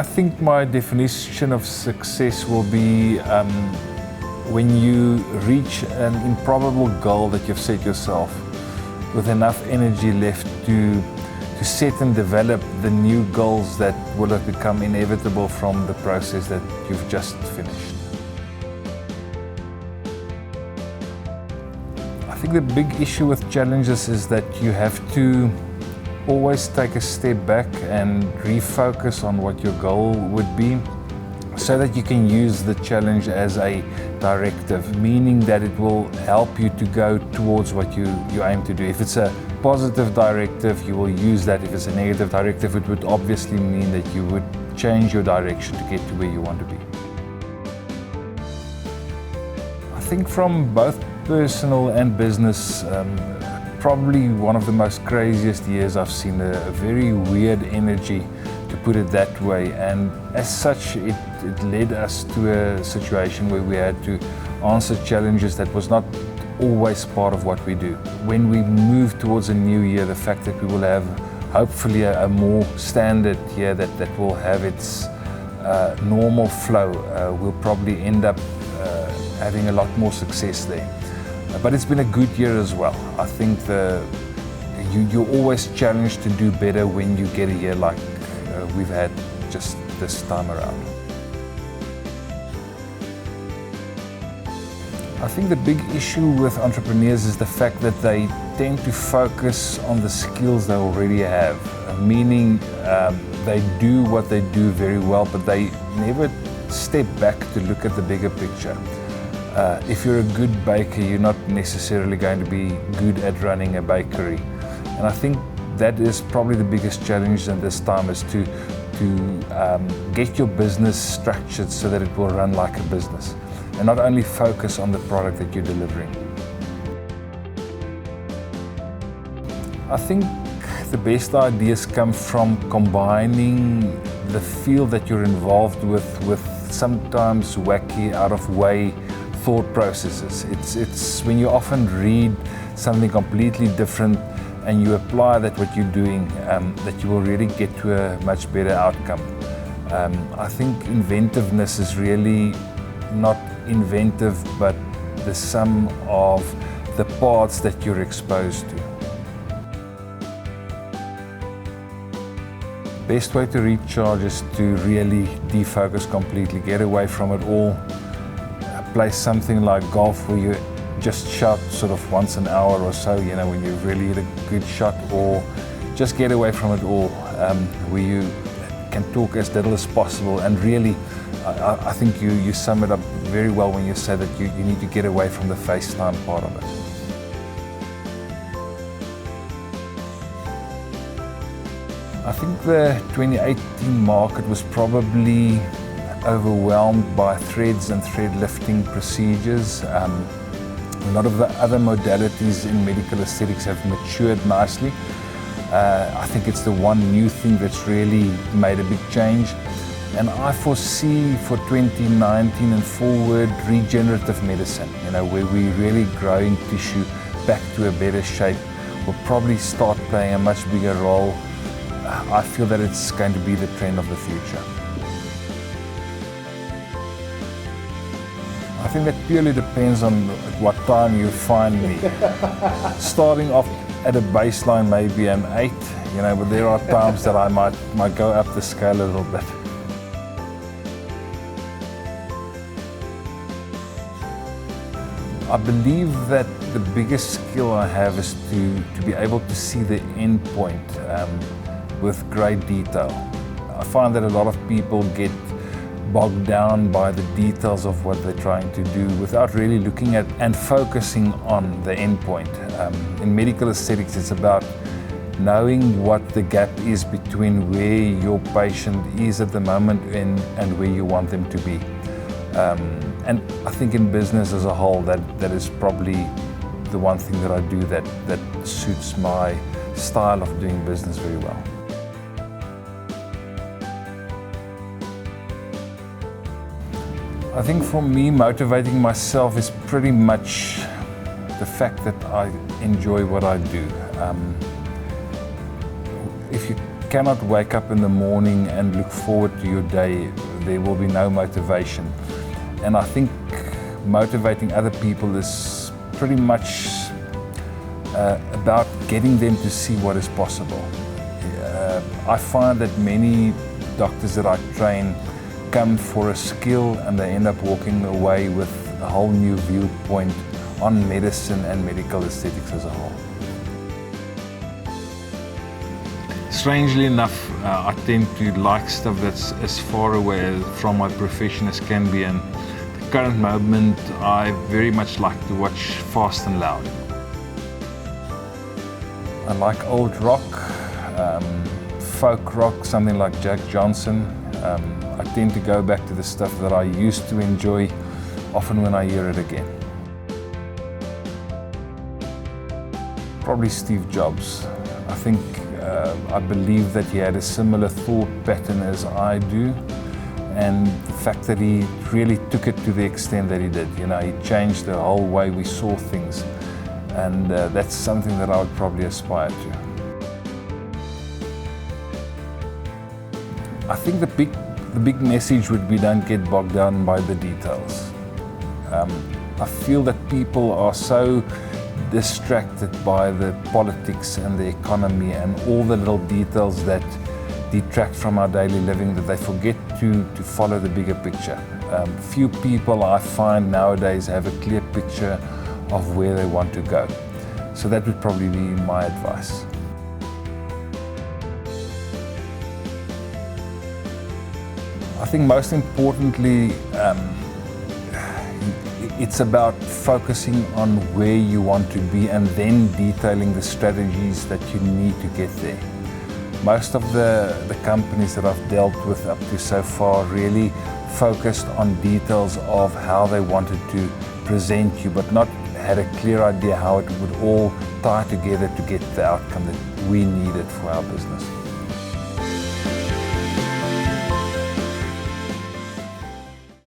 I think my definition of success will be when you reach an improbable goal that you've set yourself with enough energy left to set and develop the new goals that will have become inevitable from the process that you've just finished. I think the big issue with challenges is that you have to always take a step back and refocus on what your goal would be so that you can use the challenge as a directive, meaning that it will help you to go towards what you aim to do. If it's a positive directive, you will use that. If it's a negative directive, it would obviously mean that you would change your direction to get to where you want to be. I think from both personal and business, probably one of the most craziest years I've seen, a very weird energy, to put it that way, and as such it led us to a situation where we had to answer challenges that was not always part of what we do. When we move towards a new year, the fact that we will have hopefully a more standard year that will have its normal flow, we'll probably end up having a lot more success there. But it's been a good year as well. I think you're always challenged to do better when you get a year like we've had just this time around. I think the big issue with entrepreneurs is the fact that they tend to focus on the skills they already have, meaning they do what they do very well, but they never step back to look at the bigger picture. If you're a good baker, you're not necessarily going to be good at running a bakery. And I think that is probably the biggest challenge at this time, is to get your business structured so that it will run like a business and not only focus on the product that you're delivering. I think the best ideas come from combining the field that you're involved with sometimes wacky, out of way thought processes. It's when you often read something completely different and you apply that what you're doing, that you will really get to a much better outcome. I think inventiveness is really not inventive, but the sum of the parts that you're exposed to. Best way to recharge is to really defocus completely, get away from it all. Play something like golf where you just shot sort of once an hour or so, you know, when you really hit a good shot, or just get away from it all, where you can talk as little as possible. And really, I think you sum it up very well when you say that you need to get away from the FaceTime part of it. I think the 2018 market was probably overwhelmed by threads and thread lifting procedures. A lot of the other modalities in medical aesthetics have matured nicely. I think it's the one new thing that's really made a big change. And I foresee for 2019 and forward regenerative medicine, you know, where we're really growing tissue back to a better shape, will probably start playing a much bigger role. I feel that it's going to be the trend of the future. I think that purely depends on what time you find me. Starting off at a baseline, maybe an 8, you know, but there are times that I might go up the scale a little bit. I believe that the biggest skill I have is to be able to see the end point with great detail. I find that a lot of people get bogged down by the details of what they're trying to do without really looking at and focusing on the end point. In medical aesthetics, it's about knowing what the gap is between where your patient is at the moment and where you want them to be. And I think in business as a whole, that is probably the one thing that I do that suits my style of doing business very well. I think for me, motivating myself is pretty much the fact that I enjoy what I do. If you cannot wake up in the morning and look forward to your day, there will be no motivation. And I think motivating other people is pretty much about getting them to see what is possible. I find that many doctors that I train come for a skill and they end up walking away with a whole new viewpoint on medicine and medical aesthetics as a whole. Strangely enough, I tend to like stuff that's as far away from my profession as can be, and at the current moment I very much like to watch Fast and Loud. I like old rock, folk rock, something like Jack Johnson. I tend to go back to the stuff that I used to enjoy, often when I hear it again. Probably Steve Jobs. I believe that he had a similar thought pattern as I do, and the fact that he really took it to the extent that he did. You know, he changed the whole way we saw things, and that's something that I would probably aspire to. I think the big message would be, don't get bogged down by the details. I feel that people are so distracted by the politics and the economy and all the little details that detract from our daily living that they forget to follow the bigger picture. Few people I find nowadays have a clear picture of where they want to go. So that would probably be my advice. I think most importantly, it's about focusing on where you want to be and then detailing the strategies that you need to get there. Most of the companies that I've dealt with up to so far really focused on details of how they wanted to present you, but not had a clear idea how it would all tie together to get the outcome that we needed for our business.